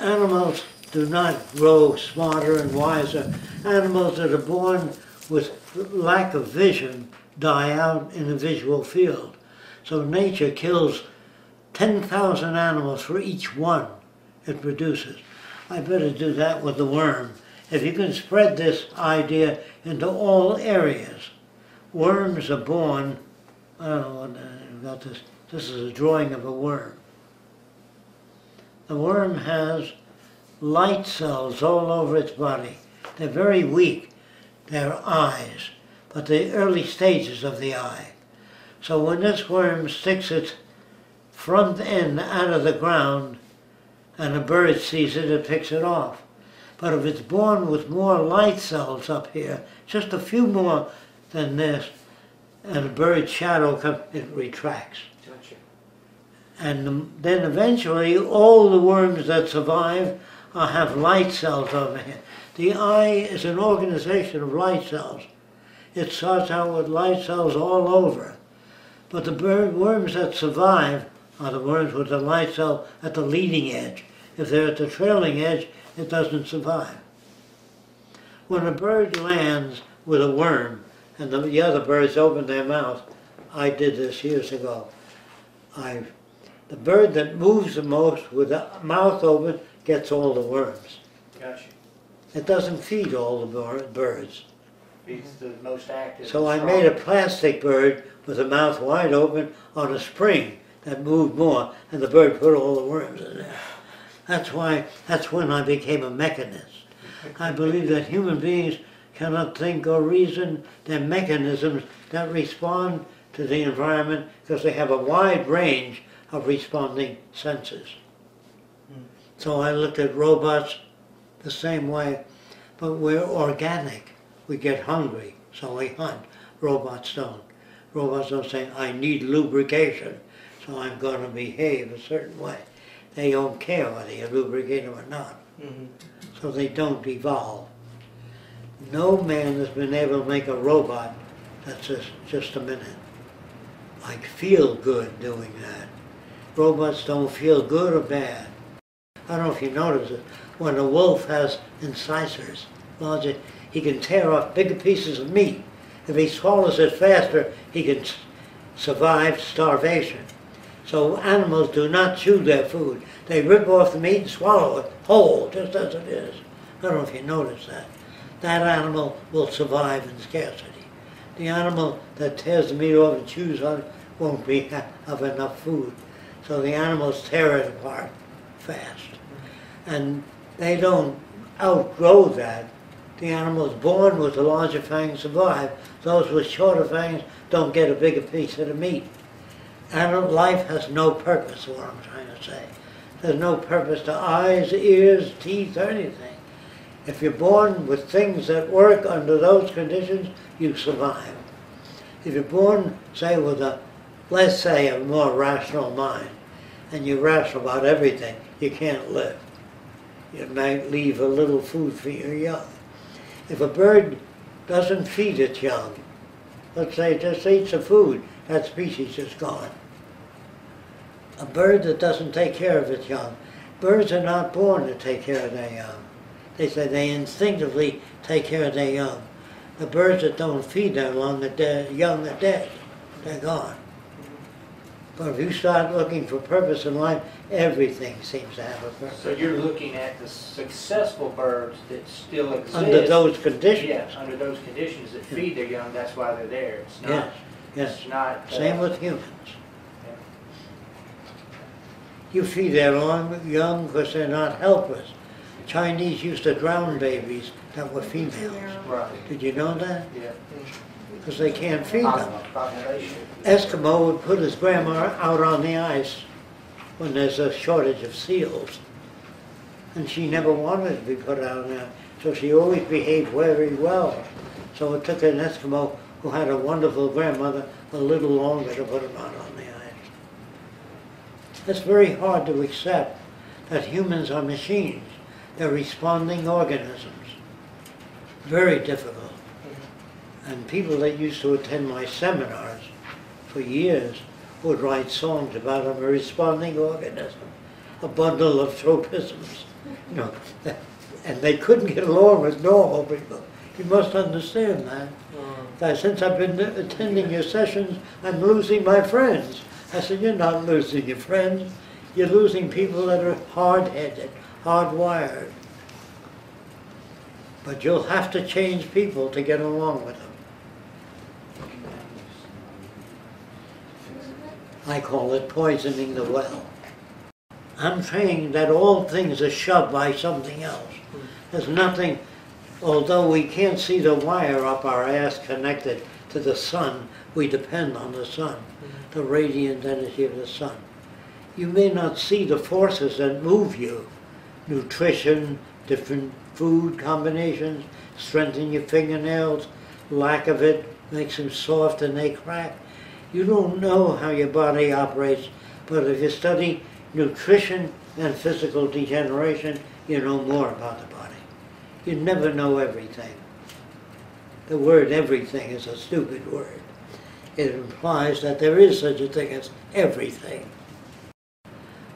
Animals do not grow smarter and wiser. Animals that are born with lack of vision die out in the visual field. So nature kills 10,000 animals for each one it produces. I better do that with the worm. If you can spread this idea into all areas, worms are born, I don't know what about this. This is a drawing of a worm. The worm has light cells all over its body. They're very weak. They're eyes, but the early stages of the eye. So when this worm sticks its front end out of the ground and a bird sees it, it picks it off. But if it's born with more light cells up here, just a few more than this, and a bird's shadow comes, it retracts. Gotcha. And then eventually all the worms that survive have light cells over here. The eye is an organization of light cells. It starts out with light cells all over. But the worms that survive are the worms with the light cell at the leading edge. If they're at the trailing edge, it doesn't survive. When a bird lands with a worm and the other birds open their mouth, I did this years ago. The bird that moves the most with the mouth open gets all the worms. Gotcha. It doesn't feed all the birds. Feeds the most active. So I made a plastic bird with the mouth wide open on a spring that moved more, and the bird put all the worms in there. That's when I became a mechanist. I believe that human beings cannot think or reason. They're mechanisms that respond to the environment because they have a wide range of responding senses. So I looked at robots the same way, but we're organic. We get hungry, so we hunt. Robots don't. Robots don't say, I need lubrication, so I'm going to behave a certain way. They don't care whether you lubricate them or not. So they don't evolve. No man has been able to make a robot that's just a minute. Like feel good doing that. Robots don't feel good or bad. I don't know if you notice it. When a wolf has incisors, he can tear off bigger pieces of meat. If he swallows it faster, he can survive starvation. So animals do not chew their food. They rip off the meat and swallow it whole, just as it is. I don't know if you notice that. That animal will survive in scarcity. The animal that tears the meat off and chews on it won't have enough food. So the animals tear it apart fast. And they don't outgrow that. The animals born with the larger fangs survive. Those with shorter fangs don't get a bigger piece of the meat. Animal life has no purpose, is what I'm trying to say. There's no purpose to eyes, ears, teeth, or anything. If you're born with things that work under those conditions, you survive. If you're born, say, with let's say, a more rational mind, and you're rational about everything, you can't live. You might leave a little food for your young. If a bird doesn't feed its young, let's say it just eats the food, that species is gone. A bird that doesn't take care of its young, birds are not born to take care of their young. They say they instinctively take care of their young. The birds that don't feed their young are dead. They're gone. But if you start looking for purpose in life, everything seems to have a purpose. So you're looking at the successful birds that still exist. Under those conditions. Yes, under those conditions that feed their young, that's why they're there. It's not, Yes, yes. It's not, Same with humans. Yeah. You feed their young because they're not helpless. Chinese used to drown babies that were females. Right. Did you know that? Yeah. Because they can't feed them. Population. Eskimo would put his grandma out on the ice when there's a shortage of seals. And she never wanted to be put out there, so she always behaved very well. So it took an Eskimo who had a wonderful grandmother a little longer to put him out on the ice. It's very hard to accept that humans are machines. They're responding organisms. Very difficult. And people that used to attend my seminars for years would write songs about a responding organism, a bundle of tropisms. You know, and they couldn't get along with normal people. You must understand that. Since I've been attending your sessions, I'm losing my friends. I said, you're not losing your friends. You're losing people that are hard-headed, hardwired. But you'll have to change people to get along with them. I call it poisoning the well. I'm saying that all things are shoved by something else. There's nothing, although we can't see the wire up our ass connected to the sun, we depend on the sun, the radiant energy of the sun. You may not see the forces that move you. Nutrition, different food combinations, strengthen your fingernails, lack of it makes them soft and they crack. You don't know how your body operates, but if you study nutrition and physical degeneration, you know more about the body. You never know everything. The word everything is a stupid word. It implies that there is such a thing as everything.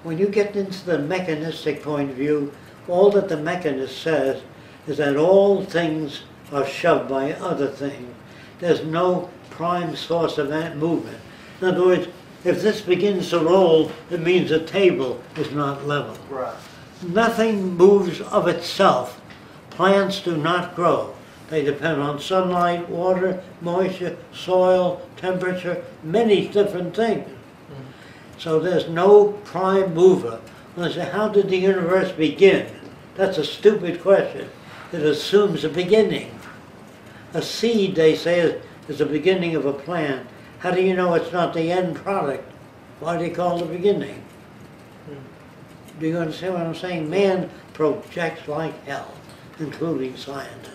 When you get into the mechanistic point of view, all that the mechanist says is that all things are shoved by other things. There's no prime source of that movement. In other words, if this begins to roll, it means the table is not level. Right. Nothing moves of itself. Plants do not grow. They depend on sunlight, water, moisture, soil, temperature, many different things. So there's no prime mover. When I say, how did the universe begin? That's a stupid question. It assumes a beginning. A seed, they say, is the beginning of a plant. How do you know it's not the end product? Why do you call it the beginning? Do you understand what I'm saying? Man projects like hell, including scientists.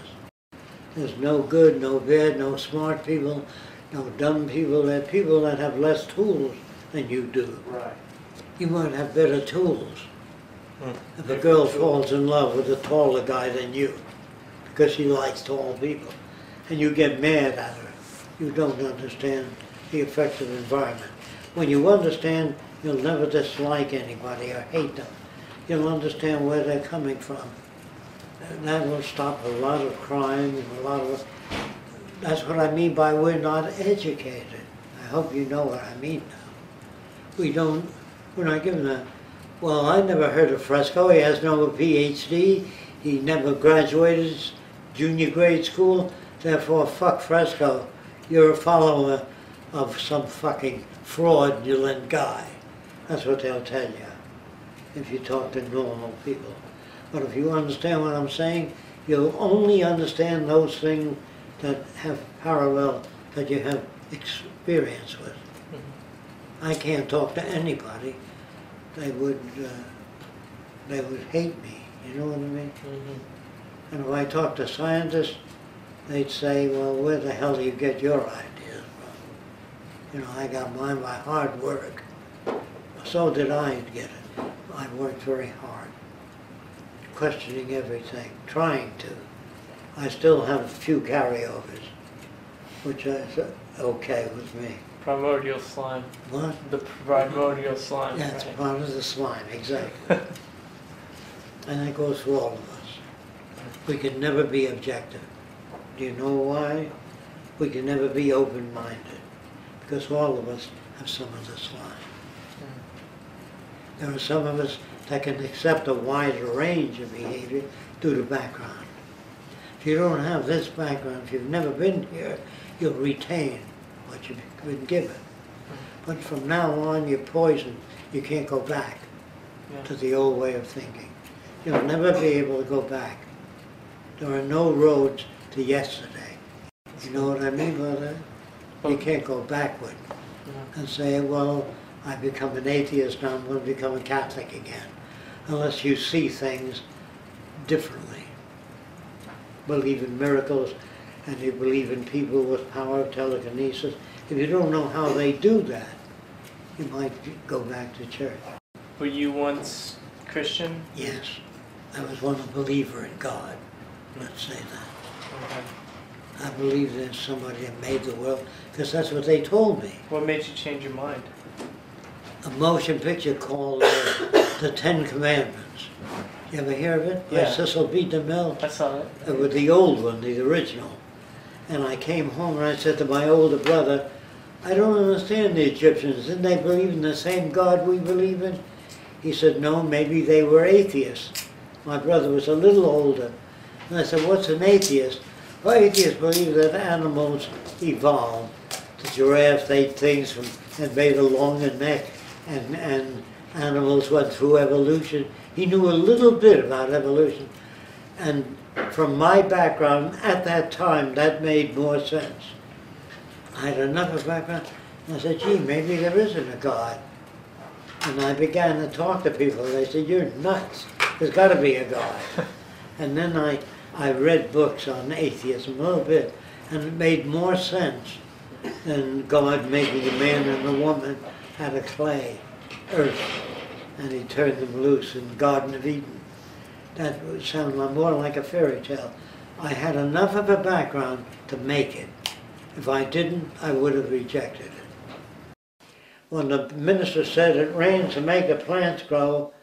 There's no good, no bad, no smart people, no dumb people. There are people that have less tools than you do. Right. You might have better tools. If a girl falls in love with a taller guy than you, because she likes tall people, and you get mad at her, you don't understand the effects of environment. When you understand, you'll never dislike anybody or hate them. You'll understand where they're coming from. And that will stop a lot of crime and a lot of... That's what I mean by we're not educated. I hope you know what I mean now. We're not given that. Well, I never heard of Fresco. He has no PhD. He never graduated junior grade school. Therefore, fuck Fresco. You're a follower of some fucking fraudulent guy. That's what they'll tell you if you talk to normal people. But if you understand what I'm saying, you'll only understand those things that have parallel, that you have experience with. I can't talk to anybody. They would hate me. You know what I mean? And if I talk to scientists, they'd say, well, where the hell do you get your ideas from? You know, I got mine by hard work. So did I get it. I worked very hard, questioning everything, trying to. I still have a few carryovers, which is okay with me. Primordial slime. What? The primordial slime. That's right? part of the slime, exactly. And that goes for all of us. We can never be objective. Do you know why? We can never be open-minded, because all of us have some of the slime. There are some of us that can accept a wider range of behavior due to background. If you don't have this background, if you've never been here, you'll retain what you've been given. But from now on, you're poisoned. You can't go back to the old way of thinking. You'll never be able to go back. There are no roads to yesterday. You know what I mean by that? You can't go backward and say, well, I become an atheist, now I'm going to become a Catholic again. Unless you see things differently. Believe in miracles, and you believe in people with power of telekinesis. If you don't know how they do that, you might go back to church. Were you once Christian? Yes. I was once a believer in God. Let's say that. Okay. I believe there's somebody that made the world, because that's what they told me. What made you change your mind? A motion picture called The Ten Commandments. You ever hear of it? By Yeah. Cecil B. DeMille? I saw it. With the old one, the original. And I came home and I said to my older brother, I don't understand the Egyptians. Didn't they believe in the same God we believe in? He said, no, maybe they were atheists. My brother was a little older. And I said, what's an atheist? Well, atheists believe that animals evolved. The giraffes ate things and made a longer neck, and animals went through evolution. He knew a little bit about evolution. And from my background at that time, that made more sense. I had enough of background, and I said, gee, maybe there isn't a God. And I began to talk to people, and they said, you're nuts. There's got to be a God. And then I read books on atheism a little bit, and it made more sense than God making a man and a woman out of clay, earth, and he turned them loose in the Garden of Eden. That would sound more like a fairy tale. I had enough of a background to make it. If I didn't, I would have rejected it. When the minister said it rains to make the plants grow,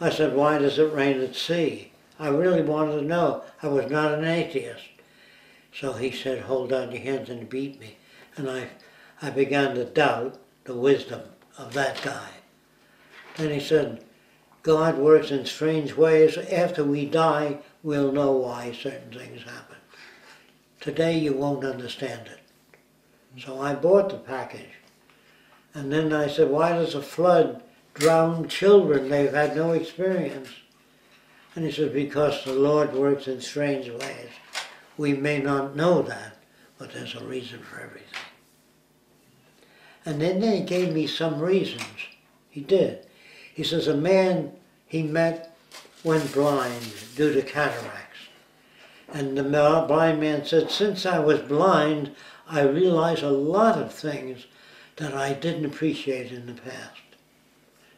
I said, why does it rain at sea? I really wanted to know. I was not an atheist. So he said, hold out your hands, and beat me. And I began to doubt the wisdom of that guy. Then he said, God works in strange ways. After we die, we'll know why certain things happen. Today you won't understand it. So I bought the package. And then I said, why does a flood drown children? They've had no experience. And he said, because the Lord works in strange ways. We may not know that, but there's a reason for everything. And then he gave me some reasons. He did. He says a man he met went blind due to cataracts. And the blind man said, since I was blind, I realized a lot of things that I didn't appreciate in the past.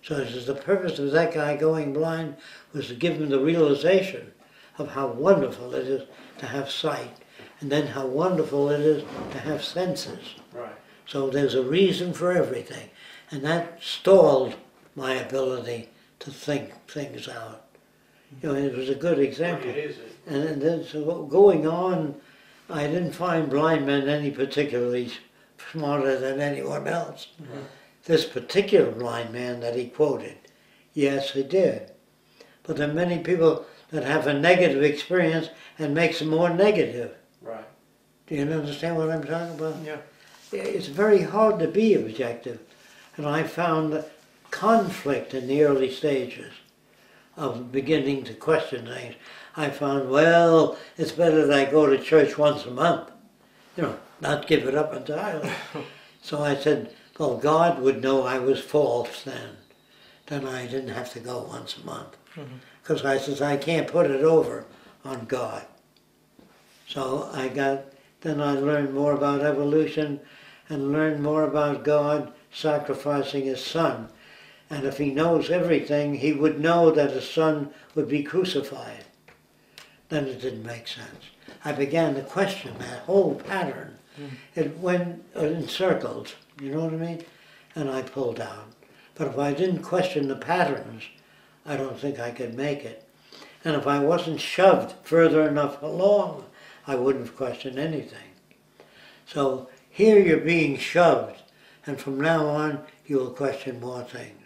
So he says the purpose of that guy going blind was to give him the realization of how wonderful it is to have sight, and then how wonderful it is to have senses. Right. So there's a reason for everything. And that stalled my ability to think things out. You know, it was a good example. It is. And then so going on, I didn't find blind men any particularly smarter than anyone else. Mm-hmm. This particular blind man that he quoted, yes, he did. But there are many people that have a negative experience and makes them more negative. Right. Do you understand what I'm talking about? Yeah. It's very hard to be objective. And I found conflict in the early stages of beginning to question things. I found, well, it's better that I go to church once a month. You know, not give it up entirely. So I said, well, God would know I was false then. Then I didn't have to go once a month. Because I says, I can't put it over on God. So then I learned more about evolution and learned more about God sacrificing his son. And if he knows everything, he would know that his son would be crucified. Then it didn't make sense. I began to question that whole pattern. It went in circles, you know what I mean? And I pulled out. But if I didn't question the patterns, I don't think I could make it. And if I wasn't shoved further enough along, I wouldn't have questioned anything. So here you're being shoved, and from now on you will question more things.